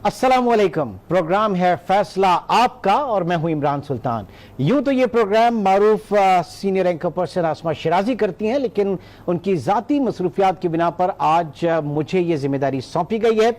अस्सलामुअलैकुम। प्रोग्राम है फैसला आपका और मैं हूं इमरान सुल्तान। यूं तो ये प्रोग्राम मारूफ सीनियर एंकर पर्सन आसमा शिराजी करती हैं, लेकिन उनकी ज़ाती मसरूफियात की बिना पर आज मुझे ये जिम्मेदारी सौंपी गई है।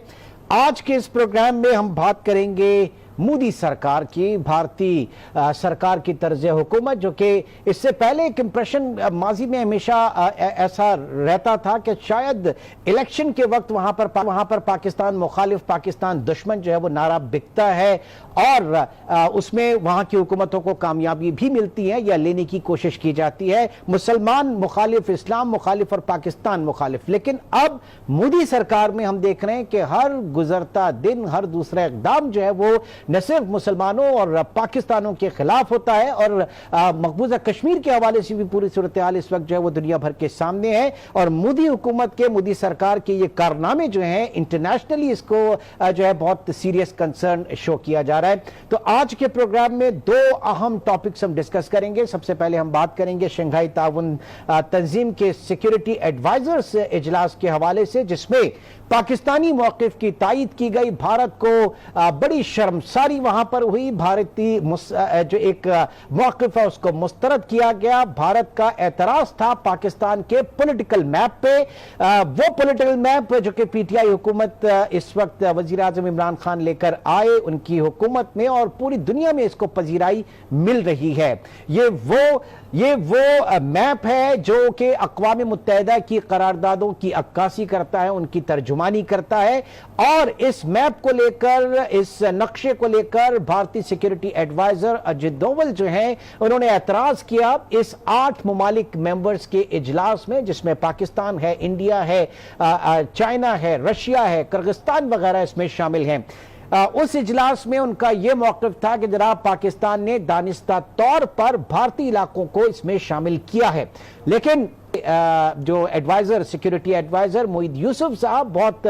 आज के इस प्रोग्राम में हम बात करेंगे मोदी सरकार की, भारतीय सरकार की तर्ज हुकूमत, जो कि इससे पहले एक इंप्रेशन माजी में हमेशा ऐसा रहता था कि शायद इलेक्शन के वक्त वहां पर पाकिस्तान मुखालिफ, पाकिस्तान दुश्मन जो है वो नारा बिकता है और उसमें वहां की हुकूमतों को कामयाबी भी मिलती है या लेने की कोशिश की जाती है, मुसलमान मुखालिफ, इस्लाम मुखालिफ और पाकिस्तान मुखालिफ। लेकिन अब मोदी सरकार में हम देख रहे हैं कि हर गुजरता दिन, हर दूसरा इकदाम जो है वो न सिर्फ मुसलमानों और पाकिस्तानों के खिलाफ होता है और मकबूजा कश्मीर के हवाले से भी पूरी सूरत हाल इस वक्त जो है वो दुनिया भर के सामने है। और मोदी हुकूमत के, मोदी सरकार के ये कारनामे जो हैं इंटरनेशनली इसको जो है बहुत सीरियस कंसर्न शो किया जा रहा है। तो आज के प्रोग्राम में दो अहम टॉपिक्स हम डिस्कस करेंगे। सबसे पहले हम बात करेंगे शंघाई ताउन तंजीम के सिक्योरिटी एडवाइजर्स इजलास के हवाले से, जिसमें पाकिस्तानी मौक़िफ़ की तायीद की गई। भारत को बड़ी शर्मसारी वहां पर हुई। भारतीय जो एक मौक़िफ़ है उसको मुस्तरद किया गया। भारत का एतराज़ था पाकिस्तान के पॉलिटिकल मैप पे, वो पॉलिटिकल मैप जो कि पीटीआई हुकूमत इस वक्त वज़ीर आज़म इमरान खान लेकर आए उनकी हुकूमत में, और पूरी दुनिया में इसको पजीराई मिल रही है। ये वो मैप है जो कि अक़वाम मुत्तहिदा की करारदादों की अक्कासी करता है, उनकी तर्जुमानी करता है। और इस मैप को लेकर, इस नक्शे को लेकर भारतीय सिक्योरिटी एडवाइजर अजित डोवल जो हैं उन्होंने एतराज किया इस 8 ममालिक मेंबर्स के इजलास में, जिसमें पाकिस्तान है, इंडिया है, चाइना है, रशिया है, किर्गिस्तान वगैरह इसमें शामिल हैं। उस इजलास में उनका यह मौक़िफ़ था कि जनाब पाकिस्तान ने दानिस्ता तौर पर भारतीय इलाकों को इसमें शामिल किया है। लेकिन जो adviser, security adviser Moeed Yusuf साहब बहुत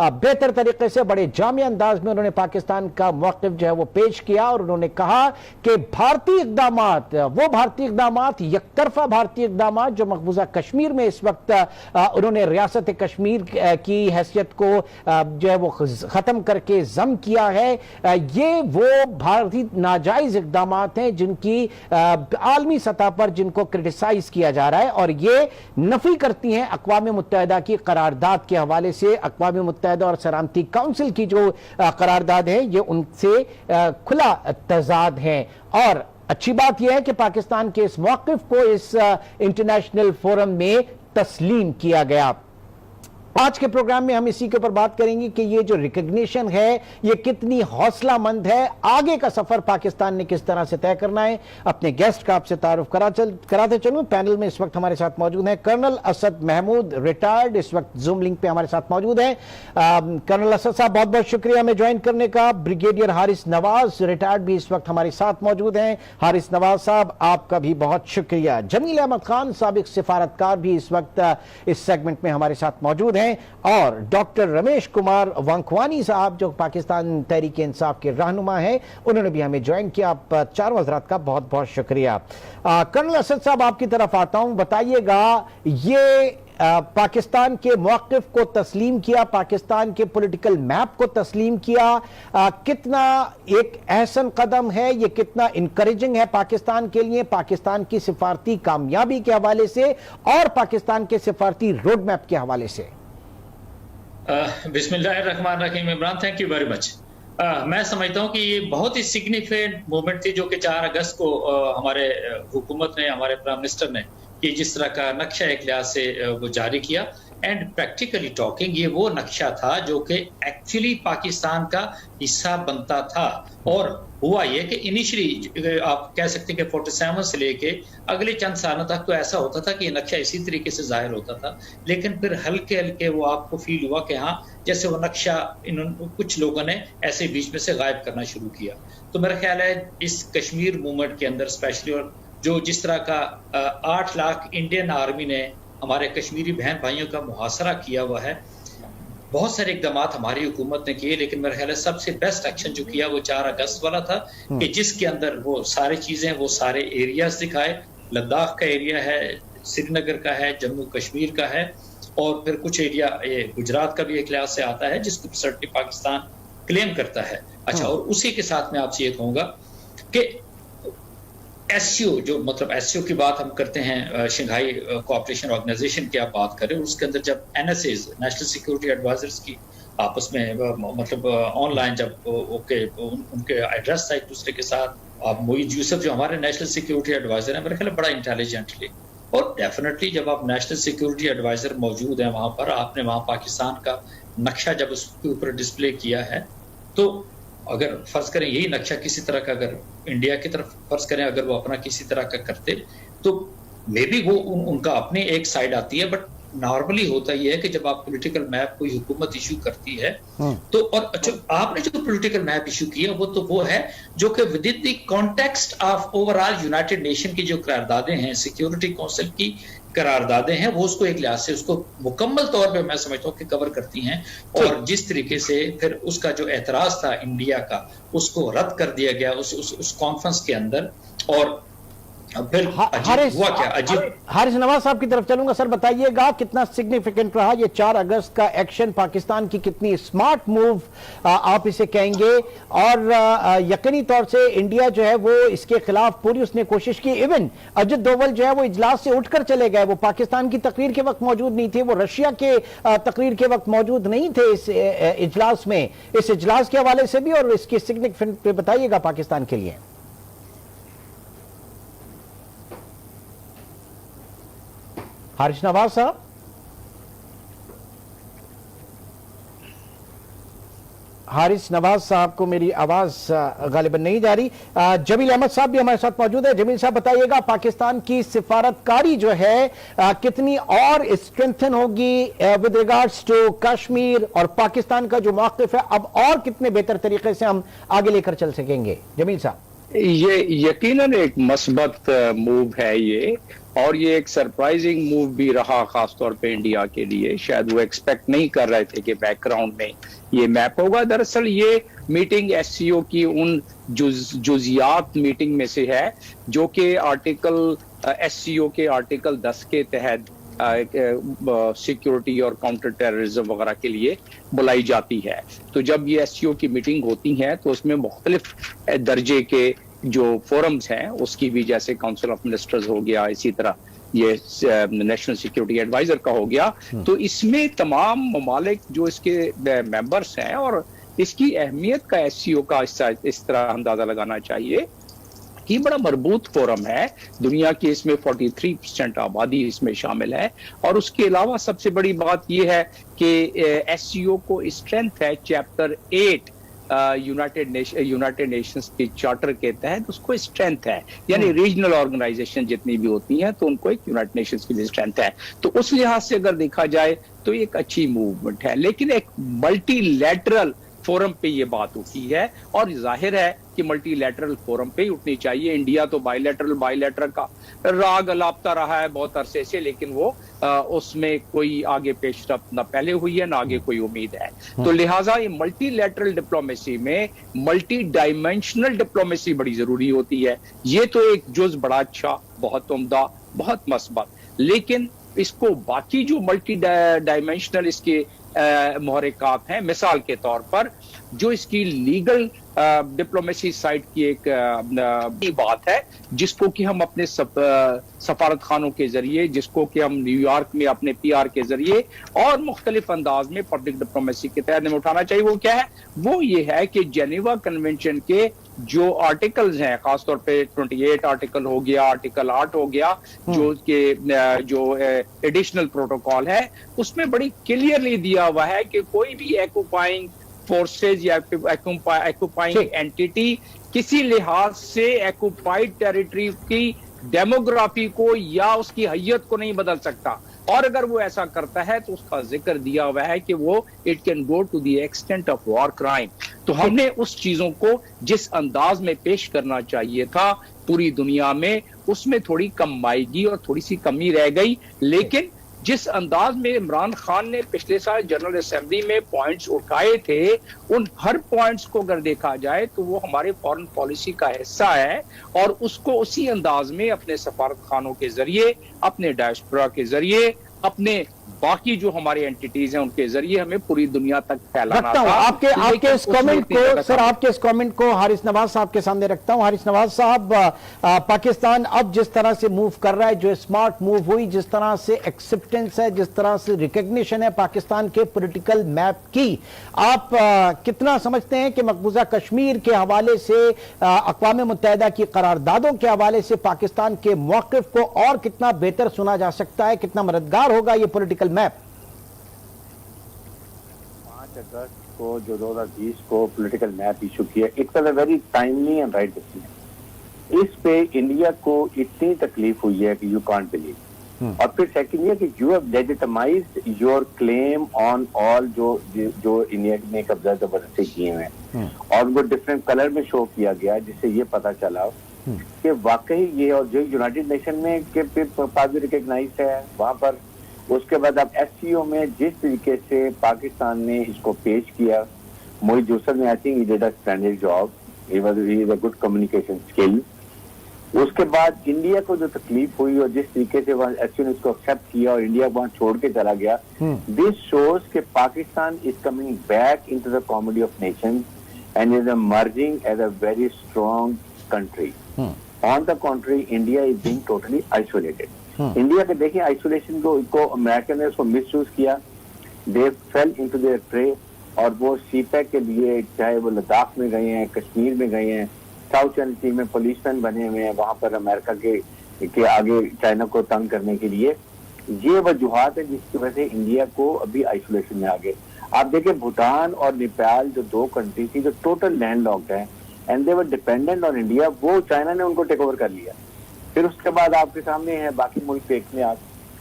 बेहतर तरीके से, बड़े जामी अंदाज में उन्होंने पाकिस्तान का मौक़िफ़ जो है वो पेश किया और उन्होंने कहा कि भारतीय इक़दामात, वो भारतीय इक़दामात, यकतरफा भारतीय इक़दामात जो मकबूजा कश्मीर में इस वक्त उन्होंने रियासत कश्मीर की हैसियत को जो है वो ख़त्म करके ज़म किया है, ये वो भारतीय नाजायज़ इक़दामात हैं जिनकी आलमी सतह पर जिनको क्रिटिसाइज किया जा रहा है। और ये नफी करती हैं अक़वाम मुत्तहिदा की करारदाद के हवाले से। अक़वाम मुत्तहिदा और सलामती काउंसिल की जो करारदाद है ये उनसे खुला तज़ाद है। और अच्छी बात यह है कि पाकिस्तान के इस मौक़िफ़ को इस इंटरनेशनल फोरम में तस्लीम किया गया। आज के प्रोग्राम में हम इसी के ऊपर बात करेंगे कि ये जो रिकग्निशन है ये कितनी हौसलामंद है, आगे का सफर पाकिस्तान ने किस तरह से तय करना है। अपने गेस्ट का आपसे तारुफ कराते चलूं। पैनल में इस वक्त हमारे साथ मौजूद हैं कर्नल असद महमूद, रिटायर्ड, इस वक्त जूम लिंक पे हमारे साथ मौजूद हैं। कर्नल असद साहब बहुत बहुत शुक्रिया हमें ज्वाइन करने का। ब्रिगेडियर हारिस नवाज, रिटायर्ड, भी इस वक्त हमारे साथ मौजूद हैं। हारिस नवाज साहब आपका भी बहुत शुक्रिया। जमील अहमद खान, साबिक सिफारतकार, भी इस वक्त इस सेगमेंट में हमारे साथ मौजूद हैं। और डॉक्टर रमेश कुमार वांखवानी साहब जो पाकिस्तान तहरीक इंसाफ के रहनुमा हैं, उन्होंने भी हमें ज्वाइन किया। आप चारों हज़रात का बहुत बहुत शुक्रिया। कर्नल असद साहब आपकी तरफ आता हूं, बताइएगा ये पाकिस्तान के मौक़िफ़ को तस्लीम किया, पाकिस्तान के पॉलिटिकल मैप को तस्लीम किया, कितना एक अहसन कदम है, ये कितना इनकरेजिंग है पाकिस्तान के लिए, पाकिस्तान की सिफारती कामयाबी के हवाले से और पाकिस्तान के सिफारती रोड मैप के हवाले से। बिस्मिल्लाहिर्रहमानिर्रहीम। Imran, thank you very much. मैं समझता हूँ कि ये बहुत ही सिग्निफिकेंट मूवमेंट थी जो कि 4 अगस्त को हमारे हुकूमत ने, हमारे प्राइम मिनिस्टर ने कि जिस तरह का नक्शा एक लिहाज से वो जारी किया। एंड प्रैक्टिकली टॉकिंग ये वो नक्शा था जो कि एक्चुअली पाकिस्तान का हिस्सा बनता था। और हुआ ये कि इनिशियली आप कह सकते हैं कि 47 से लेके अगले चंद सालों तक तो ऐसा होता था कि ये नक्शा इसी तरीके से जाहिर होता था, लेकिन फिर हल्के हल्के वो आपको फील हुआ कि हाँ जैसे वो नक्शा कुछ लोगों ने ऐसे बीच में से गायब करना शुरू किया। तो मेरा ख्याल है इस कश्मीर मूवमेंट के अंदर स्पेशली, और जो जिस तरह का 8 लाख इंडियन आर्मी ने हमारे कश्मीरी बहन भाइयों का मुहासरा किया हुआ है, बहुत सारे इकदाम हमारी हुकूमत ने किए, लेकिन मेरा ख्याल है सबसे बेस्ट एक्शन जो किया वो 4 अगस्त वाला था कि जिसके अंदर वो सारी चीजें, वो सारे एरियाज दिखाए। लद्दाख का एरिया है, श्रीनगर का है, जम्मू कश्मीर का है, और फिर कुछ एरिया ये गुजरात का भी एक लिहाज से आता है जिसको सर्टली पाकिस्तान क्लेम करता है। अच्छा, और उसी के साथ मैं आपसे ये कहूंगा कि एससीओ, जो मतलब एससीओ की बात हम करते हैं, शंघाई कोऑपरेशन ऑर्गेनाइजेशन की आप बात करें, उसके अंदर जब एनएसएज, नेशनल सिक्योरिटी एडवाइजर्स की आपस में मतलब ऑनलाइन जब उनके एड्रेस था एक दूसरे के साथ, आप मोईज यूसुफ जो हमारे नेशनल सिक्योरिटी एडवाइजर है, मेरे ख्याल बड़ा इंटेलिजेंटली, और डेफिनेटली जब आप नेशनल सिक्योरिटी एडवाइजर मौजूद हैं वहां पर, आपने वहां पाकिस्तान का नक्शा जब उसके ऊपर डिस्प्ले किया है, तो अगर फर्ज करें यही नक्शा किसी तरह का अगर इंडिया की तरफ फर्ज करें अगर वो अपना किसी तरह का करते, तो मे बी वो उनका अपनी एक साइड आती है, बट नॉर्मली होता ही है कि जब आप पॉलिटिकल मैप कोई हुकूमत इशू करती है तो, और अच्छा आपने जो पॉलिटिकल मैप इशू किया वो है जो कि with in the context of overall United nation की जो करारदादें हैं, सिक्योरिटी काउंसिल की करारदादें हैं, वो उसको एक लिहाज से उसको मुकम्मल तौर पे मैं समझता हूँ कि कवर करती हैं। और जिस तरीके से फिर उसका जो एतराज था इंडिया का, उसको रद्द कर दिया गया उस कॉन्फ्रेंस के अंदर। और फिर हारिस नवाज साहब की तरफ चलूंगा। सर बताइएगा कितना सिग्निफिकेंट रहा ये 4 अगस्त का एक्शन, पाकिस्तान की कितनी स्मार्ट मूव आप इसे कहेंगे, और यकीनी तौर से इंडिया जो है वो इसके खिलाफ पूरी उसने कोशिश की। इवन अजित डोवल जो है वो इजलास से उठकर चले गए, वो पाकिस्तान की तकरीर के वक्त मौजूद नहीं थे, वो रशिया के तकरीर के वक्त मौजूद नहीं थे इस इजलास में। इस इजलास के हवाले से भी और इसकी सिग्निफिकेंट पे बताइएगा पाकिस्तान के लिए। हारिस नवाज साहब, हारिस नवाज साहब को मेरी आवाज गालिबन नहीं जा रही। जमील अहमद साहब भी हमारे साथ मौजूद है। जमील साहब बताइएगा पाकिस्तान की सिफारतकारी जो है कितनी और स्ट्रेंथन होगी विद रिगार्ड्स टू कश्मीर, और पाकिस्तान का जो मौक़िफ़ है अब और कितने बेहतर तरीके से हम आगे लेकर चल सकेंगे। जमील साहब, ये यकीनन एक मस्बत मूव है ये, और ये एक सरप्राइजिंग मूव भी रहा खासतौर पे इंडिया के लिए। शायद वो एक्सपेक्ट नहीं कर रहे थे कि बैकग्राउंड में ये मैप होगा। दरअसल ये मीटिंग एससीओ की उन जुजियात मीटिंग में से है जो कि आर्टिकल एससीओ के आर्टिकल 10 के तहत सिक्योरिटी और काउंटर टेररिज्म वगैरह के लिए बुलाई जाती है। तो जब ये एससीओ की मीटिंग होती है तो उसमें मुख्तलिफ दर्जे के जो फोरम्स हैं उसकी भी, जैसे काउंसिल ऑफ मिनिस्टर्स हो गया, इसी तरह ये नेशनल सिक्योरिटी एडवाइजर का हो गया, तो इसमें तमाम ममालिक जो इसके मेंबर्स हैं, और इसकी अहमियत का एससीओ का इस तरह अंदाजा लगाना चाहिए कि बड़ा मजबूत फोरम है। दुनिया की इसमें 43% आबादी इसमें शामिल है, और उसके अलावा सबसे बड़ी बात यह है कि एससीओ को स्ट्रेंथ है चैप्टर 8 यूनाइटेड नेशंस के चार्टर के तहत, उसको स्ट्रेंथ है। यानी रीजनल ऑर्गेनाइजेशन जितनी भी होती हैं तो उनको एक यूनाइटेड नेशंस की भी स्ट्रेंथ है। तो उस लिहाज से अगर देखा जाए तो एक अच्छी मूवमेंट है, लेकिन एक मल्टीलैटरल फोरम पे ये बात उठी है, और जाहिर है कि मल्टीलैटरल फोरम पे ही उठनी चाहिए। इंडिया तो बायलैटरल का राग अलापता रहा है बहुत अरसे से, लेकिन वो उसमें कोई आगे पेशरफ्त ना पहले हुई है ना आगे कोई उम्मीद है। तो लिहाजा ये मल्टीलैटरल डिप्लोमेसी में मल्टी डायमेंशनल डिप्लोमेसी बड़ी जरूरी होती है। ये तो एक जुज बड़ा अच्छा, बहुत उम्दा, बहुत मस्बत, लेकिन इसको बाकी जो मल्टी डायमेंशनल इसके मुहर्रिकात हैं, मिसाल के तौर पर जो इसकी लीगल डिप्लोमेसी साइड की एक बात है, जिसको कि हम अपने सफारत खानों के जरिए, जिसको कि हम न्यूयॉर्क में अपने PR के जरिए और मुख्तलिफ अंदाज में पब्लिक डिप्लोमेसी के तहत में उठाना चाहिए। वो क्या है? वो ये है कि जेनेवा कन्वेंशन के जो आर्टिकल्स हैं, खासतौर पे 28 आर्टिकल हो गया, आर्टिकल 8 हो गया, जो एडिशनल प्रोटोकॉल है, उसमें बड़ी क्लियरली दिया हुआ है कि कोई भी एक्यूपाइंग फोर्सेज या एक्यूपाइंग एंटिटी किसी लिहाज से एक्यूपाइड टेरिटरी की डेमोग्राफी को या उसकी हैयत को नहीं बदल सकता, और अगर वो ऐसा करता है तो उसका जिक्र दिया हुआ है कि वो it can go to the extent of war crime. तो हमने उस चीजों को जिस अंदाज में पेश करना चाहिए था पूरी दुनिया में, उसमें थोड़ी कमाईगी और थोड़ी सी कमी रह गई। लेकिन जिस अंदाज में इमरान खान ने पिछले साल जनरल असेंबली में पॉइंट्स उठाए थे, उन हर पॉइंट्स को अगर देखा जाए तो वो हमारे फॉरेन पॉलिसी का हिस्सा है, और उसको उसी अंदाज में अपने सफारत खानों के जरिए, अपने डायस्पोरा के जरिए, अपने बाकी जो हमारे एंटिटीज हैं उनके जरिए हमें पूरी दुनिया तक फैलाना रखता हूं था। आपके इस कमेंट को सर, आपके इस कमेंट को हारिस नवाज साहब के सामने रखता हूं। हारिस नवाज साहब, पाकिस्तान अब जिस तरह से मूव कर रहा है, जो स्मार्ट मूव हुई, जिस तरह से एक्सेप्टेंस है, जिस तरह से रिकग्निशन है पाकिस्तान के पॉलिटिकल मैप की, आप कितना समझते हैं कि मकबूजा कश्मीर के हवाले से, अक़वाम मुत्तहिदा की करारदादों के हवाले से पाकिस्तान के मौक़िफ़ को और कितना बेहतर सुना जा सकता है, कितना मददगार होगा ये पॉलिटिकल मैप? 5 अगस्त को जो 2020 को पॉलिटिकल मैप इशू किया, it's a very timely and right decision. इस पे इंडिया को इतनी तकलीफ हुई है कि यू कांट बिलीव। और फिर सेकंड ये कि you have legitimised your claim on all जो इंडिया ने कब्जा जबरदस्ती किए हैं, और वो डिफरेंट कलर में शो किया गया, जिससे ये पता चला कि वाकई ये, और जो यूनाइटेड नेशन में के पास भी रिकग्नाइज है वहां पर। उसके बाद अब एससीओ में जिस तरीके से पाकिस्तान ने इसको पेश किया, मोहित जूसर ने I think he did a standard job, he is a good communication skill. उसके बाद इंडिया को जो तकलीफ हुई और जिस तरीके से वहाँ एससीओ ने इसको एक्सेप्ट किया और इंडिया वहां छोड़ के चला गया, दिस शोज कि Pakistan is coming back into the comedy of Nations and is emerging as a very strong country. On the contrary, India is being totally isolated. India के देखिए आइसोलेशन को अमेरिका ने उसको मिसयूज किया, दे फेल इनटू देयर प्रे, और वो CPEC के लिए चाहे वो लद्दाख में गए हैं, कश्मीर में गए हैं, साउथ चाइना सी में पुलिसमैन बने हुए हैं वहां पर अमेरिका के आगे चाइना को तंग करने के लिए। ये वजूहात है जिसकी वजह से इंडिया को अभी आइसोलेशन में आ गए। आप देखिए भूटान और नेपाल जो 2 कंट्री थी जो टोटल लैंड लॉक्ड है and they were dependent on India, वो चाइना ने उनको टेक ओवर कर लिया। फिर उसके बाद आपके सामने है बाकी मुल्क देखने, आप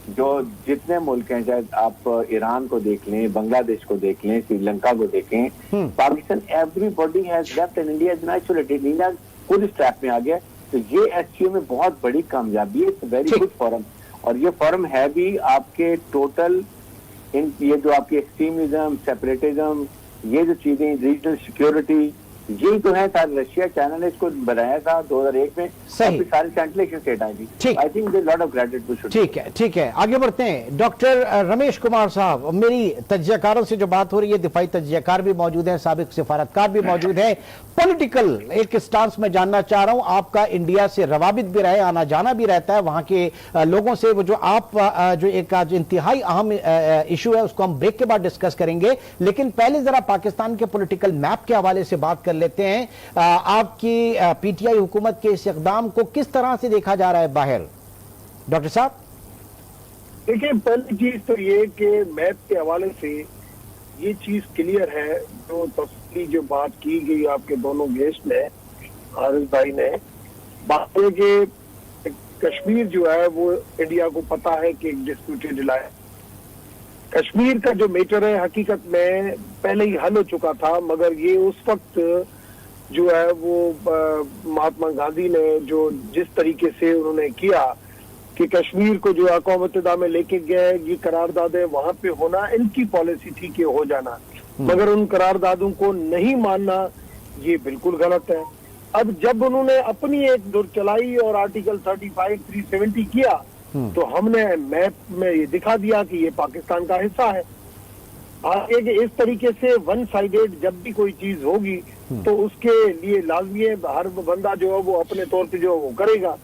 जो जितने मुल्क हैं, चाहे आप ईरान को देख लें, बांग्लादेश को देख लें, श्रीलंका को देखें, Pakistan, everybody has left and India is isolated. India पूरी स्ट्रैप में आ गया। तो ये एससीओ में बहुत बड़ी कामयाबी है, इट्स वेरी गुड फॉरम। और ये फॉरम है भी आपके टोटल ये जो आपकी एक्सट्रीमिज्म, सेपरेटिज्म, ये जो चीजें, रीजनल सिक्योरिटी, यही तो है। सारे रशिया चाइना ने इसको बनाया था 2001 में, सही। सारी सेंट्रल स्टेट आई थी। I think there lot of credit to should. ठीक है, आगे बढ़ते हैं। डॉक्टर रमेश कुमार साहब, मेरी तज्जियाकारों से जो बात हो रही है, दिफाई तज्जियाकार भी मौजूद है, साबिक सिफारतकार भी मौजूद है, पॉलिटिकल एक स्टांस में जानना चाह रहा हूं। आपका इंडिया से रवाबित भी रहे, आना जाना भी रहता है वहां के लोगों से, वो जो आप जो एक आज इंतहाई अहम इशू है उसको हम ब्रेक के बाद डिस्कस करेंगे, लेकिन पहले जरा पाकिस्तान के पॉलिटिकल मैप के हवाले से बात कर लेते हैं। आपकी पीटीआई हुकूमत के इस इक़दाम को किस तरह से देखा जा रहा है बाहर, डॉक्टर साहब? देखिए, पहली चीज तो ये कि मैप के हवाले से ये चीज क्लियर है, जो तफसीली जो बात की गई आपके दोनों गेस्ट ने, हारिस भाई ने, बात है कि कश्मीर जो है वो इंडिया को पता है कि एक डिस्प्यूटेड इलाका है। कश्मीर का जो मैटर है हकीकत में पहले ही हल हो चुका था, मगर ये उस वक्त जो है वो महात्मा गांधी ने जो जिस तरीके से उन्होंने किया कि कश्मीर को जो अक़वाम मुत्तहिदा में लेके गए, ये करारदादे वहां पे होना इनकी पॉलिसी थी कि हो जाना, मगर उन करारदादों को नहीं मानना ये बिल्कुल गलत है। अब जब उन्होंने अपनी एक दुर चलाई और आर्टिकल 35, 370 किया, तो हमने मैप में ये दिखा दिया कि ये पाकिस्तान का हिस्सा है। आगे कि इस तरीके से वन साइडेड जब भी कोई चीज होगी तो उसके लिए लाजमी है हर बंदा जो है वो अपने तौर पे जो है वो करेगा।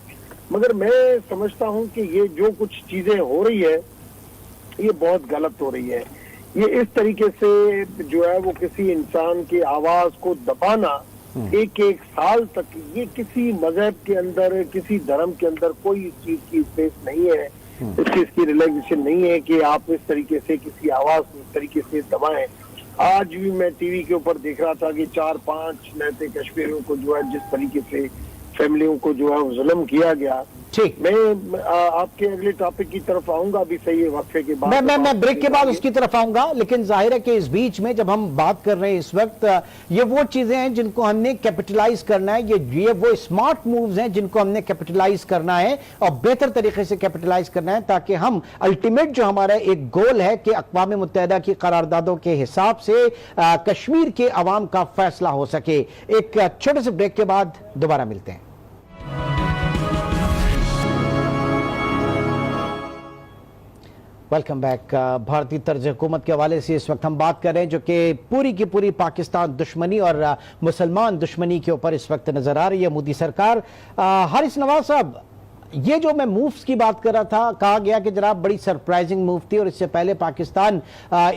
मगर मैं समझता हूं कि ये जो कुछ चीजें हो रही है ये बहुत गलत हो रही है। ये इस तरीके से जो है वो किसी इंसान की आवाज को दबाना एक साल तक, ये किसी मजहब के अंदर, किसी धर्म के अंदर कोई इस चीज की स्पेस नहीं है, इस चीज की रिलैक्सेशन नहीं है कि आप इस तरीके से किसी आवाज को इस तरीके से दबाएं। आज भी मैं टीवी के ऊपर देख रहा था कि 4-5 नए कश्मीरियों को जो है जिस तरीके से फैमिलियों को जो है जुल्म किया गया। ठीक, मैं आपके अगले टॉपिक की तरफ आऊंगा अभी सही वक्फे के बाद। मैं ब्रेक के बाद उसकी तरफ आऊंगा, लेकिन जाहिर है कि इस बीच में जब हम बात कर रहे हैं इस वक्त, ये वो चीजें हैं जिनको हमने कैपिटलाइज करना है, ये वो स्मार्ट मूव्स हैं जिनको हमने कैपिटलाइज करना है और बेहतर तरीके से कैपिटलाइज करना है, ताकि हम अल्टीमेट जो हमारा एक गोल है कि अक़वाम मुत्तहिदा की करारदादों के हिसाब से कश्मीर के अवाम का फैसला हो सके। एक छोटे से ब्रेक के बाद दोबारा मिलते हैं। Welcome back. भारतीय तर्ज हुकूमत के हवाले से इस वक्त हम बात कर रहे हैं जो कि पूरी की पूरी पाकिस्तान दुश्मनी और मुसलमान दुश्मनी के ऊपर इस वक्त नजर आ रही है मोदी सरकार। हारिस नवाज साहब, ये जो मैं मूव्स की बात कर रहा था, कहा गया कि जनाब बड़ी सरप्राइजिंग मूव थी और इससे पहले पाकिस्तान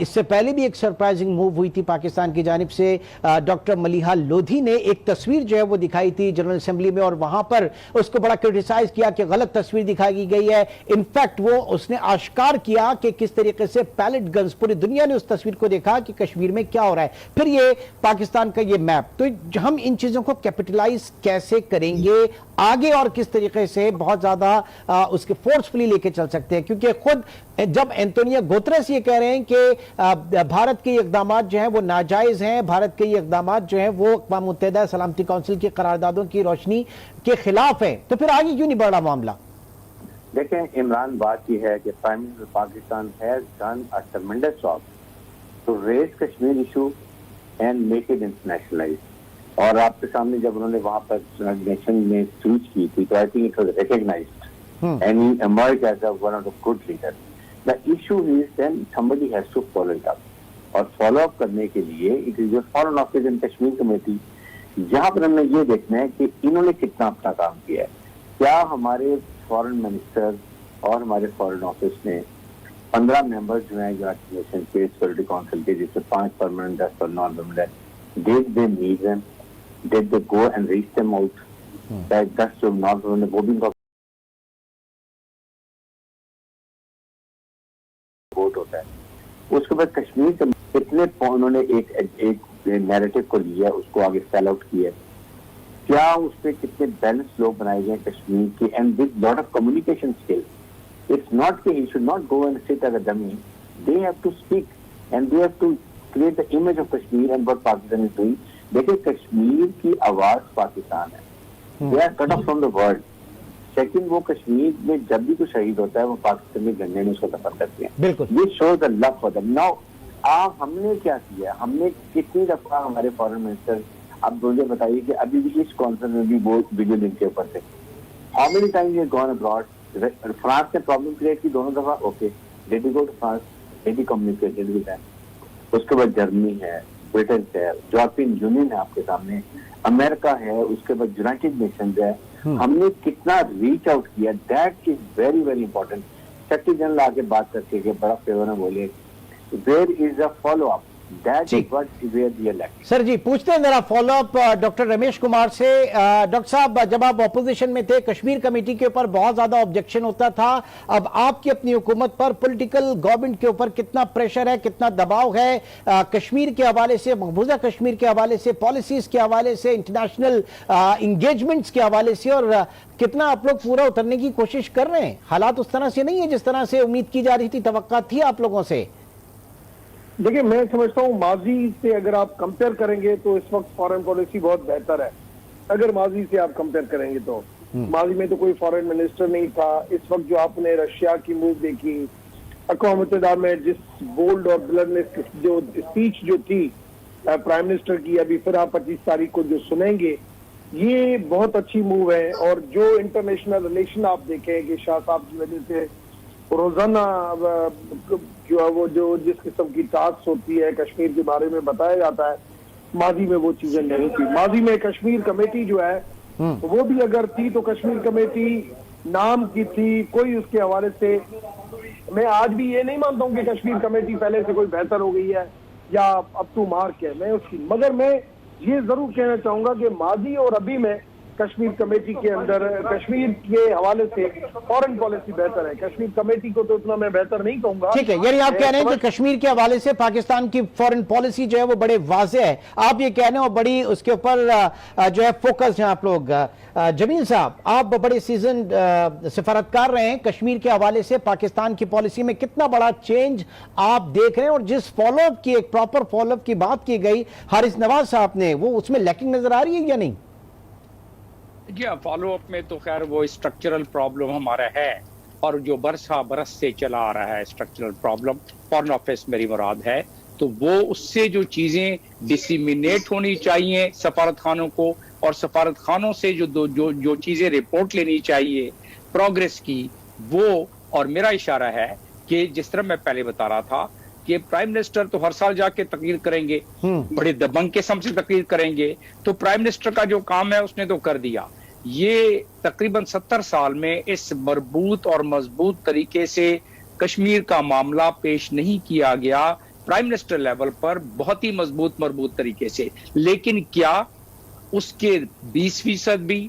इससे पहले भी एक सरप्राइजिंग मूव हुई थी पाकिस्तान की जानिब से। डॉक्टर मलिहा लोधी ने एक तस्वीर जो है वो दिखाई थी जनरल असेंबली में और वहां पर उसको बड़ा क्रिटिसाइज किया कि गलत तस्वीर दिखाई गई है। इनफैक्ट वो उसने आश्कार किया कि किस तरीके से पैलेट गन्स, पूरी दुनिया ने उस तस्वीर को देखा कि कश्मीर में क्या हो रहा है। फिर ये पाकिस्तान का ये मैप, तो हम इन चीजों को कैपिटलाइज कैसे करेंगे आगे और किस तरीके से बहुत ज्यादा उसके फोर्सफुली लेके चल सकते हैं, क्योंकि खुद जब एंटोनियो गुतेरेस ये कह रहे हैं कि भारत के इकदाम जो हैं वो नाजायज हैं, भारत के ये इकदाम जो हैं वो अक़वाम मुत्तहिदा सलामती काउंसिल की करारदादों की रोशनी के खिलाफ है, तो फिर आगे क्यों नहीं बढ़ रहा मामला? देखें, इमरान, बात यह है कि prime minister Pakistan has done a tremendous job to raise Kashmir issue and make it internationalise. और आपके सामने जब उन्होंने वहां पर नेशन में स्पीच की थी तो I think it was recognised and he emerged as one of the good leader. The issue is then somebody has to follow it up, और फॉलो अप करने के लिए it is your foreign office in Kashmir committee, जहां पर हमने ये देखना है कि इन्होंने कितना अपना काम किया है। क्या हमारे फॉरेन मिनिस्टर और हमारे फॉरेन ऑफिस ने 15 मेंबर्स जो हैं यूनाइटेड नेशन के सिक्योरिटी काउंसिल के, जिससे 5 permanent 10 non permanent, did they meet them, did they go and reach them out? That's जो नॉन परमानेंट वो भी वोट होता है। उसके बाद कश्मीर के कितने उन्होंने एक नैरेटिव को लिया, उसको आगे सेल आउट किया, क्या उस पर कितने बैलेंस लोग बनाए गए कश्मीर के, and with lot of communication skills. It's not कि he should not go and sit as a dummy, they have to speak and they have to create the image of Kashmir and what Pakistan is doing. देखिए, कश्मीर की आवाज पाकिस्तान है, they are cut off from the world. Second, वो कश्मीर में जब भी कोई शहीद होता है वो पाकिस्तान में झंडे में उसको दफन करते हैं। बिल्कुल, ये shows the love for them. Now हमने क्या किया, हमने कितनी दफा हमारे फॉरेन मिनिस्टर, अब मुझे बताइए कि अभी भी इस कॉन्फ्रेंस में भी वो वीडियो लिंक के ऊपर थे, how many times you gone abroad. France ने प्रॉब्लम क्रिएट की दोनों दफा, okay, did you go to France, did you communicate with them. उसके बाद जर्मनी है, ब्रिटेन है, यूरोपियन यूनियन है आपके सामने, अमेरिका है, उसके बाद यूनाइटेड नेशंस है। हमने कितना रीच आउट किया, that is very very important. Secretary general आके बात करके के बड़ा फेवर में बोले, where is a follow up, that is what where the election. Sir ji, पूछते हैं जरा follow up doctor Ramesh Kumar से। डॉक्टर साहब, जब आप ऑपोजिशन में थे, कश्मीर कमेटी के ऊपर बहुत ज्यादा ऑब्जेक्शन होता था, अब आपकी अपनी हुकूमत पर पॉलिटिकल गवर्नमेंट के ऊपर कितना प्रेशर है, कितना दबाव है कश्मीर के हवाले से, मकबूजा कश्मीर के हवाले से, पॉलिसीज के हवाले से, इंटरनेशनल इंगेजमेंट्स के हवाले से, और कितना आप लोग पूरा उतरने की कोशिश कर रहे हैं? हालात उस तरह से नहीं है जिस तरह से उम्मीद की जा रही थी, तवक्का थी आप लोगों से? देखिए, मैं समझता हूँ माजी से अगर आप कंपेयर करेंगे तो इस वक्त फॉरेन पॉलिसी बहुत बेहतर है। अगर माजी से आप कंपेयर करेंगे तो माजी में तो कोई फॉरेन मिनिस्टर नहीं था। इस वक्त जो आपने रशिया की मूव देखी, अक़वाम मुत्तहिदा में जिस बोल्ड और ब्लडनेस जो स्पीच जो थी प्राइम मिनिस्टर की, अभी फिर आप 25 तारीख को जो सुनेंगे, ये बहुत अच्छी मूव है। और जो इंटरनेशनल रिलेशन आप देखें कि शाह साहब की वजह से रोजाना जो है वो जो जिस किस्म की टास्क होती है कश्मीर के बारे में बताया जाता है, माजी में वो चीजें नहीं थी। माजी में कश्मीर कमेटी जो है वो भी अगर थी तो कश्मीर कमेटी नाम की थी, कोई उसके हवाले से। मैं आज भी ये नहीं मानता हूँ कि कश्मीर कमेटी पहले से कोई बेहतर हो गई है या अप टू मार्क है मैं उसकी, मगर मैं ये जरूर कहना चाहूंगा कि माजी और अभी में कश्मीर कमेटी के अंदर कश्मीर के हवाले से फॉरेन पॉलिसी बेहतर है। कश्मीर कमेटी को तो उतना मैं बेहतर नहीं कहूंगा। ठीक है, यानी आप कह रहे हैं कि कश्मीर के हवाले से पाकिस्तान की फॉरेन पॉलिसी जो है वो बड़े वाज़ेह है, आप ये कह रहे हैं, और बड़ी उसके ऊपर जो है फोकस है आप लोग। जमील साहब, आप बड़े सीजन सिफारतकार रहे हैं, कश्मीर के हवाले से पाकिस्तान की पॉलिसी में कितना बड़ा चेंज आप देख रहे हैं, और जिस फॉलोअप की, एक प्रॉपर फॉलोअप की बात की गई हारिस नवाज साहब ने, वो उसमें लैकिंग नजर आ रही है या नहीं? जी, फॉलोअप में तो खैर वो स्ट्रक्चरल प्रॉब्लम हमारा है, और जो बरस से चला आ रहा है स्ट्रक्चरल प्रॉब्लम, फॉरेन ऑफिस मेरी मुराद है, तो वो उससे जो चीजें डिसिमिनेट होनी चाहिए सफारत खानों को, और सफारत खानों से जो चीजें रिपोर्ट लेनी चाहिए प्रोग्रेस की, वो, और मेरा इशारा है कि जिस तरह मैं पहले बता रहा था कि प्राइम मिनिस्टर तो हर साल जाके तकरीर करेंगे, बड़े दबंग किस्म से तकरीर करेंगे, तो प्राइम मिनिस्टर का जो काम है उसने तो कर दिया। ये तकरीबन 70 साल में इस मरबूत और मजबूत तरीके से कश्मीर का मामला पेश नहीं किया गया प्राइम मिनिस्टर लेवल पर, बहुत ही मरबूत तरीके से। लेकिन क्या उसके 20% भी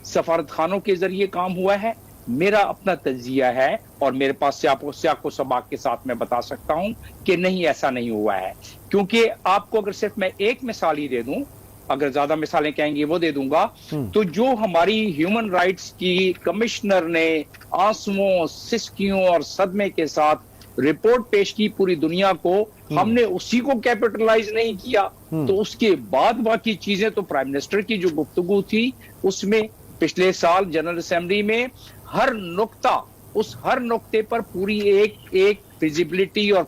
सफारत खानों के जरिए काम हुआ है? मेरा अपना तजिया है और मेरे पास सियाको सबाक के साथ मैं बता सकता हूं कि नहीं, ऐसा नहीं हुआ है। क्योंकि आपको अगर सिर्फ मैं एक मिसाल ही दे दूं, अगर ज्यादा मिसालें कहेंगे वो दे दूंगा, तो जो हमारी ह्यूमन राइट्स की कमिश्नर ने आंसुओं, सिसकियों और सदमे के साथ रिपोर्ट पेश की पूरी दुनिया को, हमने उसी को कैपिटलाइज नहीं किया। तो उसके बाद बाकी चीजें तो प्राइम मिनिस्टर की जो गुफ्तगू थी उसमें पिछले साल जनरल असेंबली में हर नुक्ता, उस हर नुक्ते पर पूरी एक फिजिबिलिटी और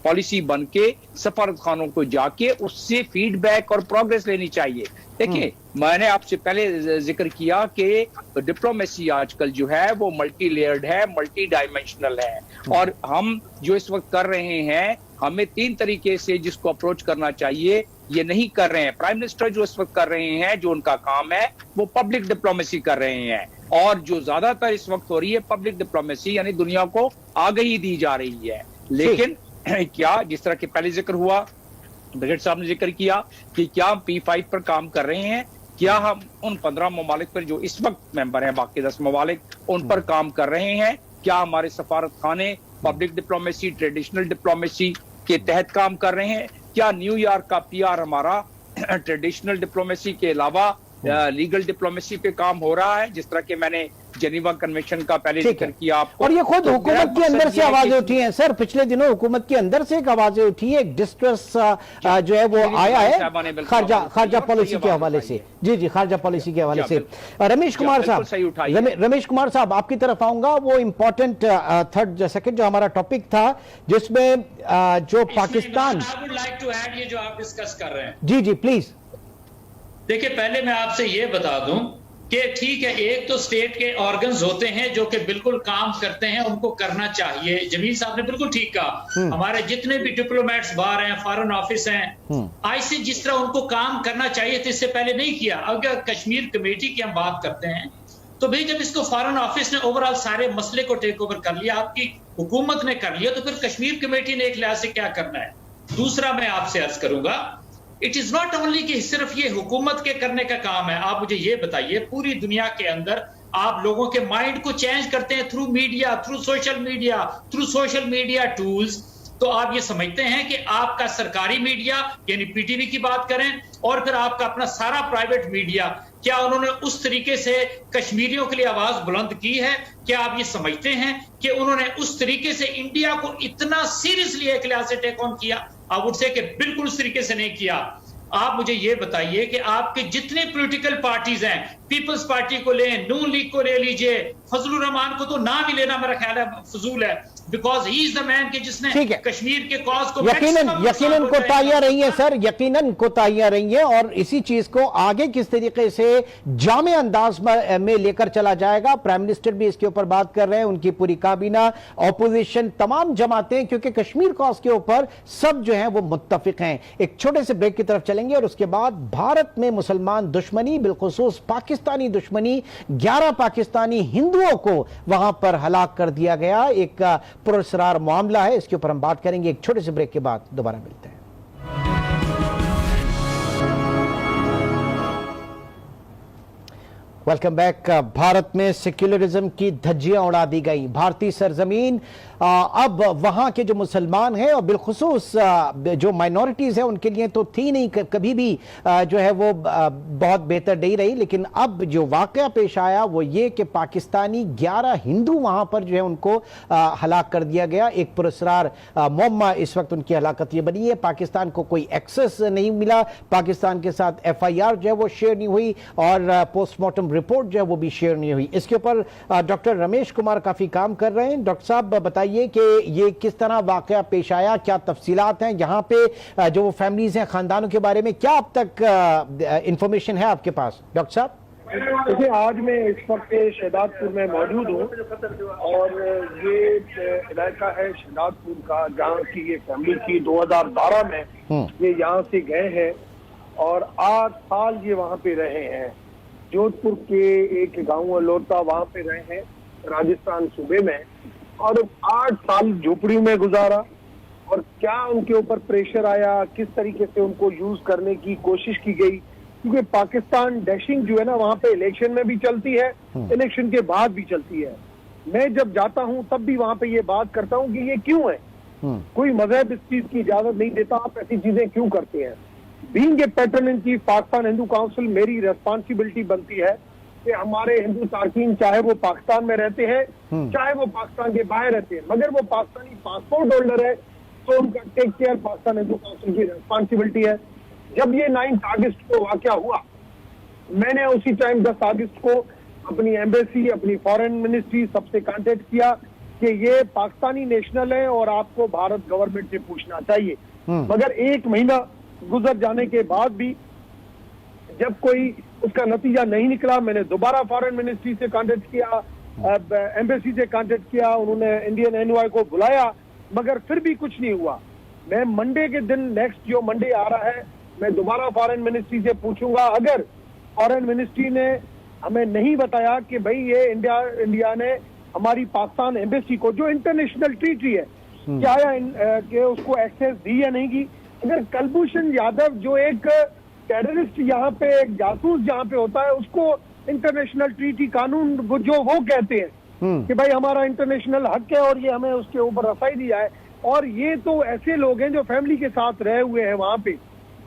पॉलिसी बन के सफारत खानों को जाके उससे फीडबैक और प्रोग्रेस लेनी चाहिए। देखिए, मैंने आपसे पहले जिक्र किया कि डिप्लोमेसी आजकल जो है वो मल्टी लेयर्ड है, मल्टी डायमेंशनल है, और हम जो इस वक्त कर रहे हैं, हमें 3 तरीके से जिसको अप्रोच करना चाहिए ये नहीं कर रहे हैं। प्राइम मिनिस्टर जो इस वक्त कर रहे हैं, जो उनका काम है, वो पब्लिक डिप्लोमेसी कर रहे हैं, और जो ज्यादातर इस वक्त हो रही है पब्लिक डिप्लोमेसी, यानी दुनिया को आगाही दी जा रही है। लेकिन क्या, जिस तरह के पहले जिक्र हुआ, ब्रिगेड साहब ने जिक्र किया कि क्या हम P5 पर काम कर रहे हैं, क्या हम उन 15 ममालिक पर जो इस वक्त मेंबर हैं, बाकी 10 ममालिक, उन पर काम कर रहे हैं? क्या हमारे सफारत खाने पब्लिक डिप्लोमेसी, ट्रेडिशनल डिप्लोमेसी के तहत काम कर रहे हैं? क्या न्यूयॉर्क का PR हमारा ट्रेडिशनल डिप्लोमेसी के अलावा लीगल डिप्लोमेसी पे काम हो रहा है, जिस तरह के मैंने जेनीवा कन्वेंशन का पहले जिक्र किया आपको? और ये खुद हुकूमत के अंदर से आवाजें उठी हैं सर, पिछले दिनों हुकूमत के अंदर से एक आवाजें उठी है, एक डिस्ट्रेस जो है वो आया है खारजा पॉलिसी के हवाले से। जी, खारजा पॉलिसी के हवाले से। रमेश कुमार साहब, आपकी तरफ आऊंगा। वो इंपॉर्टेंट सेकंड जो हमारा टॉपिक था, जिसमें जो पाकिस्तान, ये जो आप डिस्कस कर रहे हैं, जी प्लीज। देखिए, पहले मैं आपसे ये बता दूं कि ठीक है, एक तो स्टेट के ऑर्गन्स होते हैं जो कि बिल्कुल काम करते हैं, उनको करना चाहिए। जमील साहब ने बिल्कुल ठीक कहा, हमारे जितने भी डिप्लोमेट्स बाहर हैं, फॉरेन ऑफिस हैं, ऐसे जिस तरह उनको काम करना चाहिए तो इससे पहले नहीं किया। अगर कश्मीर कमेटी की हम बात करते हैं, तो भाई जब इसको फॉरेन ऑफिस ने ओवरऑल सारे मसले को टेक ओवर कर लिया, आपकी हुकूमत ने कर लिया, तो फिर कश्मीर कमेटी ने एक लिहाज से क्या करना है? दूसरा मैं आपसे अर्ज करूंगा, इट इज नॉट ओनली कि सिर्फ ये हुकूमत के करने का काम है। आप मुझे ये बताइए, पूरी दुनिया के अंदर आप लोगों के माइंड को चेंज करते हैं through media, through social media tools, तो आप ये समझते हैं कि आपका सरकारी मीडिया यानी PTV की बात करें, और फिर आपका अपना सारा प्राइवेट मीडिया, क्या उन्होंने उस तरीके से कश्मीरियों के लिए आवाज बुलंद की है? क्या आप ये समझते हैं कि उन्होंने उस तरीके से इंडिया को इतना सीरियसली एक लिहाज से टेक ऑन किया? आप उनसे कि बिल्कुल उस तरीके से नहीं किया। आप मुझे ये बताइए कि आपके जितने पॉलिटिकल पार्टीज हैं, पीपल्स पार्टी को लें, नून लीग को ले लीजिए, फजलुर रहमान को तो नाम ही लेना मेरा ख्याल है फजूल है, because he is the man कि जिसने कश्मीर के कॉज को यकीनन कोताहियां रही हैं सर, यकीनन कोताहियां रही हैं, और इसी चीज को आगे किस तरीके से जामे अंदाज में लेकर चला जाएगा, प्राइम मिनिस्टर भी इसके ऊपर बात कर रहे हैं, उनकी पूरी काबीना, ऑपोजिशन, तमाम जमातें, क्योंकि कश्मीर कॉज के ऊपर सब जो है वो मुत्तफिक हैं। एक छोटे से ब्रेक की तरफ चलेंगे और उसके बाद भारत में मुसलमान दुश्मनी, बिलखुसूस पाकिस्तानी दुश्मनी, 11 पाकिस्तानी हिंदुओं को वहां पर हलाक कर दिया गया, एक पुरस्कार मामला है, इसके ऊपर हम बात करेंगे। एक छोटे से ब्रेक के बाद दोबारा मिलते हैं। Welcome back. भारत में सेक्युलरिज्म की धज्जियां उड़ा दी गई। भारतीय सरजमीन अब वहां के जो मुसलमान हैं और बिलखुसूस जो माइनॉरिटीज हैं उनके लिए तो थी नहीं, कभी भी जो है वो बहुत बेहतर नहीं रही, लेकिन अब जो वाकया पेश आया वो ये कि पाकिस्तानी 11 हिंदू वहां पर जो है उनको हलाक कर दिया गया। एक पुरस्कार मुअम्मा इस वक्त उनकी हलाकत ये बनी है। पाकिस्तान को कोई एक्सेस नहीं मिला, पाकिस्तान के साथ FIR जो है वो शेयर नहीं हुई और पोस्टमार्टम रिपोर्ट जो है वो भी शेयर नहीं हुई। इसके ऊपर डॉक्टर रमेश कुमार काफी काम कर रहे हैं। डॉक्टर साहब बताइए कि ये किस तरह वाकया पेश आया, क्या तफसीलात हैं यहाँ पे, जो वो फैमिलीज हैं, खानदानों के बारे में क्या अब तक इंफॉर्मेशन है आपके पास? डॉक्टर साहब। देखिए, आज मैं इस वक्त शहदादपुर में मौजूद हूँ और ये इलाका है शहदादपुर का, जहाँ की ये फैमिली थी 2012 में ये यहाँ से गए हैं और 8 साल ये वहाँ पे रहे हैं। जोधपुर के एक गांव लोरता वहाँ पे रहे हैं राजस्थान सूबे में, और 8 साल झोपड़ियों में गुजारा। और क्या उनके ऊपर प्रेशर आया, किस तरीके से उनको यूज करने की कोशिश की गई, क्योंकि पाकिस्तान डैशिंग जो है ना वहाँ पे इलेक्शन में भी चलती है, इलेक्शन के बाद भी चलती है। मैं जब जाता हूँ तब भी वहाँ पे ये बात करता हूँ कि ये क्यों है, कोई मजहब इस चीज की इजाजत नहीं देता, आप ऐसी चीजें क्यों करते हैं। Being a pattern in chief Pakistan Hindu council, मेरी रेस्पॉन्सिबिलिटी बनती है कि हमारे हिंदू तारकीन चाहे वो पाकिस्तान में रहते हैं चाहे वो पाकिस्तान के बाहर रहते हैं, मगर वो पाकिस्तानी पासपोर्ट होल्डर है तो उनका take care Pakistan Hindu council की रेस्पॉन्सिबिलिटी है। जब ये 9 अगस्त को वाकया हुआ, मैंने उसी टाइम 10 अगस्त को अपनी एम्बेसी, अपनी फॉरेन मिनिस्ट्री सबसे कांटेक्ट किया कि ये पाकिस्तानी नेशनल है और आपको भारत गवर्नमेंट से पूछना चाहिए। मगर 1 महीना गुजर जाने के बाद भी जब कोई उसका नतीजा नहीं निकला, मैंने दोबारा फॉरेन मिनिस्ट्री से कांटेक्ट किया, एम्बेसी से कांटेक्ट किया, उन्होंने इंडियन एनवाई को बुलाया, मगर फिर भी कुछ नहीं हुआ। मैं मंडे के दिन, नेक्स्ट जो मंडे आ रहा है, मैं दोबारा फॉरेन मिनिस्ट्री से पूछूंगा। अगर फॉरेन मिनिस्ट्री ने हमें नहीं बताया कि भाई ये इंडिया ने हमारी पाकिस्तान एम्बेसी को, जो इंटरनेशनल ट्रीटी है, क्या कि उसको एक्सेस दी या नहीं की। अगर कुलभूषण यादव जो एक टेररिस्ट यहाँ पे, एक जासूस जहाँ पे होता है, उसको इंटरनेशनल ट्रीटी कानून जो वो कहते हैं कि भाई हमारा इंटरनेशनल हक है और ये हमें उसके ऊपर रसाई दिया है, और ये तो ऐसे लोग हैं जो फैमिली के साथ रहे हुए हैं वहाँ पे,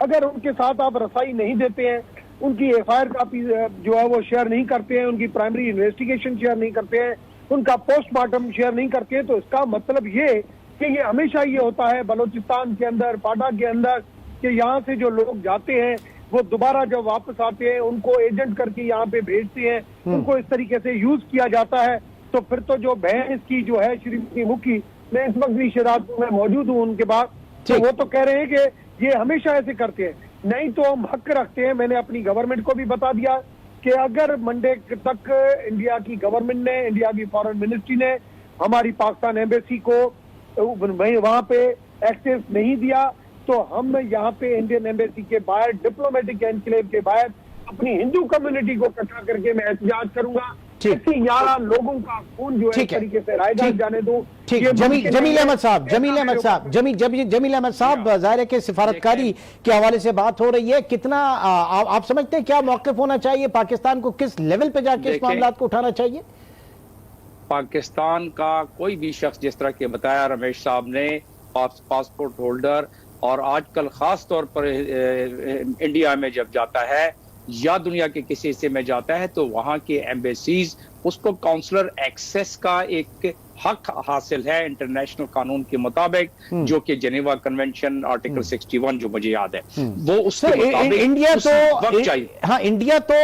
अगर उनके साथ आप रसाई नहीं देते हैं, उनकी एफआईआर कॉपी जो है वो शेयर नहीं करते हैं, उनकी प्राइमरी इन्वेस्टिगेशन शेयर नहीं करते हैं, उनका पोस्टमार्टम शेयर नहीं करते हैं, तो इसका मतलब ये कि ये हमेशा ये होता है बलूचिस्तान के अंदर, पाटा के अंदर, कि यहाँ से जो लोग जाते हैं वो दोबारा जब वापस आते हैं उनको एजेंट करके यहाँ पे भेजते हैं, उनको इस तरीके से यूज किया जाता है। तो फिर तो जो बहन इसकी जो है श्रीमती मुखी, मैं इस वक्त भी शहदादपुर में मौजूद हूँ उनके पास, तो वो तो कह रहे हैं कि ये हमेशा ऐसे करते हैं। नहीं तो हम हक रखते हैं, मैंने अपनी गवर्नमेंट को भी बता दिया कि अगर मंडे तक इंडिया की गवर्नमेंट ने, इंडिया की फॉरेन मिनिस्ट्री ने हमारी पाकिस्तान एम्बेसी को वहां पे एक्सेस नहीं दिया, तो हम यहाँ पे इंडियन एम्बेसी के बाहर, डिप्लोमेटिक एनक्लेव के बाहर अपनी हिंदू कम्युनिटी को इकट्ठा करके मैं एहतजाज करूंगा। 11 लोगों का खून जो है इस तरीके से रायदार जाने दो। ठीक, जमील अहमद साहब, जमील अहमद साहब, जाहिर है कि सिफारतकारी के हवाले से बात हो रही है, कितना आप समझते हैं क्या मौक़िफ़ होना चाहिए पाकिस्तान को, किस लेवल पे जाके इस मामला को उठाना चाहिए? पाकिस्तान का कोई भी शख्स, जिस तरह के बताया रमेश साहब ने, पासपोर्ट होल्डर, और आजकल खास तौर पर इंडिया में जब जाता है या दुनिया के किसी हिस्से में जाता है, तो वहां के एम्बेसीज उसको काउंसलर एक्सेस का एक हक हासिल है इंटरनेशनल कानून के मुताबिक, जो कि जेनेवा कन्वेंशन आर्टिकल 61 जो मुझे याद है, वो उसके मुताबिक इंडिया तो वक्त चाहिए। हाँ, इंडिया तो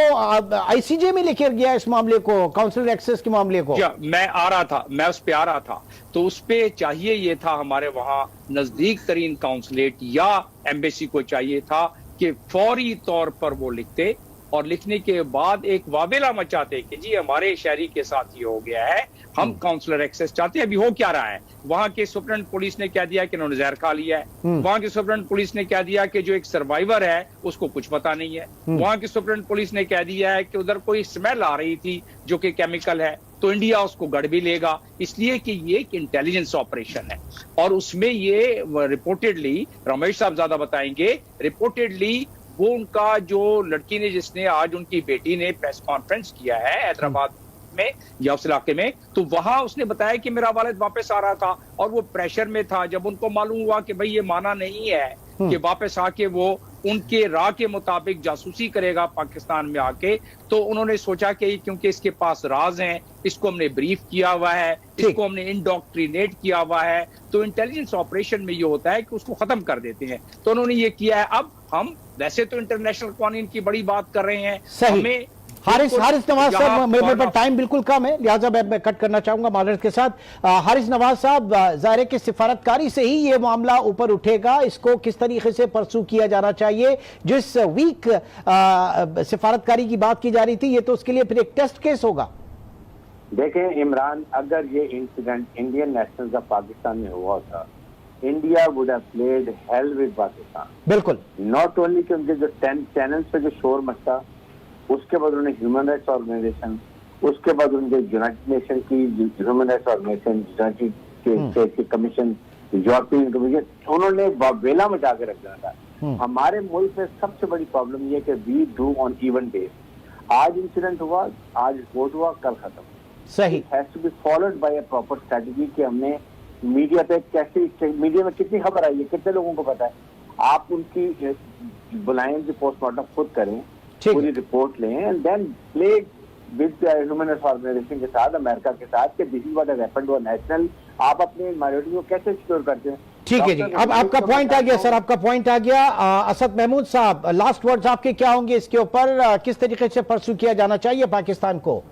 आईसीजे में लेकर गया इस मामले को, काउंसलर एक्सेस के मामले को। मैं उस पे आ रहा था, तो उस पे चाहिए ये था, हमारे वहां नजदीक तरीन काउंसलेट या एम्बेसी को चाहिए था कि फौरी तौर पर वो लिखते, और लिखने के बाद एक वावेला मचाते कि जी हमारे शहरी के साथ ये हो गया है, हम काउंसलर एक्सेस चाहते हैं। अभी हो क्या रहा है, वहां के सुप्रीम पुलिस ने क्या दिया कि उन्होंने जहर खा लिया है, वहां की सुप्रीम पुलिस ने क्या दिया कि जो एक सर्वाइवर है उसको कुछ पता नहीं है, वहां की सुप्रीम पुलिस ने क्या दिया है कि उधर कोई स्मेल आ रही थी जो कि केमिकल है, तो इंडिया उसको गढ़ भी लेगा, इसलिए कि ये एक इंटेलिजेंस ऑपरेशन है। और उसमें ये रिपोर्टेडली, रमेश साहब ज्यादा बताएंगे, रिपोर्टेडली वो उनका जो लड़की ने, जिसने आज उनकी बेटी ने प्रेस कॉन्फ्रेंस किया है हैदराबाद में या उस इलाके में, तो वहां उसने बताया कि मेरा वालिद वापस आ रहा था और वो प्रेशर में था। जब उनको मालूम हुआ कि भाई ये माना नहीं है कि वापस आके वो उनके राह के मुताबिक जासूसी करेगा पाकिस्तान में आके, तो उन्होंने सोचा कि क्योंकि इसके पास राज हैं, इसको हमने ब्रीफ किया हुआ है, इसको हमने इंडोक्ट्रिनेट किया हुआ है, तो इंटेलिजेंस ऑपरेशन में ये होता है कि उसको खत्म कर देते हैं। तो उन्होंने ये किया है। अब हम वैसे तो इंटरनेशनल कानून की बड़ी बात कर रहे हैं, हमें हारिस नवाज साहब, यहाँ मेरे पर टाइम बिल्कुल कम है, लिहाजा मैं कट करना चाहूंगा माजरत के साथ। हारिस नवाज साहब, ज़ाहिर है कि सिफारतकारी से ही ये मामला ऊपर उठेगा, इसको किस तरीके से परसू किया जाना चाहिए? जिस वीक सिफारतकारी की बात की जा रही थी, ये तो उसके लिए फिर एक टेस्ट केस होगा। देखें इमरान, अगर ये incident Indian nationals of Pakistan में हुआ था, India would have played hell with Pakistan. बिल्कुल, नॉट ओनली कि उनके जो 10 चैनल्स पे जो शोर मचता, उसके बाद उन्हें ह्यूमन राइट्स ऑर्गेनाइजेशन, उसके बाद उनके यूनाइटेड नेशन की ह्यूमन राइट्स ऑर्गेनाइजेशन, यूनाइटेड के कमीशन, यूरोपियन कमीशन, उन्होंने वेला मचा के रख देना था। हमारे मुल्क में सबसे बड़ी प्रॉब्लम यह कि we do on even days. आज इंसिडेंट हुआ, आज रिपोर्ट हुआ, कल खत्म। सही। Has to be followed by a proper strategy कि हमने मीडिया पे कैसे, मीडिया में कितनी खबर आई है, कितने लोगों को पता है। आप उनकी बुलाएं, उनकी पोस्टमार्टम खुद करें, पूरी रिपोर्ट लें and then play with human rights organisation के साथ, अमेरिका के साथ कि this is what has happened to national. आप अपने माइनॉरिटी को कैसे सिक्योर करते हैं? ठीक है जी, अब आपका पॉइंट आ गया सर, आपका पॉइंट आ गया। असद महमूद साहब, लास्ट वर्ड्स आपके क्या होंगे इसके ऊपर? किस तरीके से परसू किया जाना चाहिए पाकिस्तान को?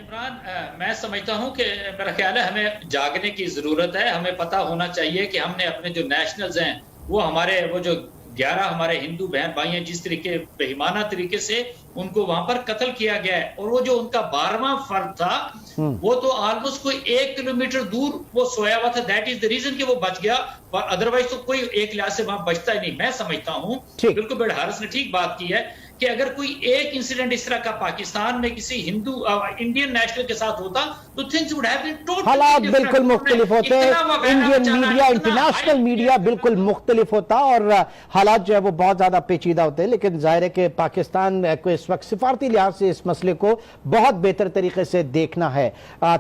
इमरान, मैं समझता हूं कि मेरा ख्याल है हमें जागने की जरूरत है। हमें पता होना चाहिए कि हमने अपने जो नेशनल्स हैं, वो हमारे वो जो 11 हमारे हिंदू बहन भाई हैं, जिस तरीके बेईमाना तरीके से उनको वहां पर कत्ल किया गया है, और वो जो उनका 12वां फर्द था, वो तो ऑलमोस्ट कोई 1 किलोमीटर दूर वो सोया हुआ था। दैट इज द रीजन कि वो बच गया, और अदरवाइज तो कोई एक लिहाज से वहां बचता ही नहीं। मैं समझता हूं, बिल्कुल बेड हारिस ने ठीक बात की है कि अगर कोई एक इंसिडेंट इस तरह का पाकिस्तान में किसी हिंदू इंडियन नेशनल के साथ होता तो things would have been totally, हालात बिल्कुल मुख्तलिफ होते हैं। इंडियन मीडिया, इंटरनेशनल मीडिया बिल्कुल मुख्तलिफ होता और हालात जो है वो बहुत ज्यादा पेचीदा होते हैं। लेकिन जाहिर है कि पाकिस्तान को इस वक्त सिफारती लिहाज से इस मसले को बहुत बेहतर तरीके से देखना है।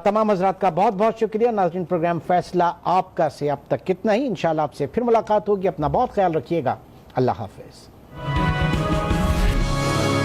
तमाम हजरात का बहुत बहुत शुक्रिया। नाज़रीन, प्रोग्राम फैसला आपका से अब तक कितना ही। इंशाल्लाह आपसे फिर मुलाकात होगी। अपना बहुत ख्याल रखिएगा। अल्लाह हाफिज।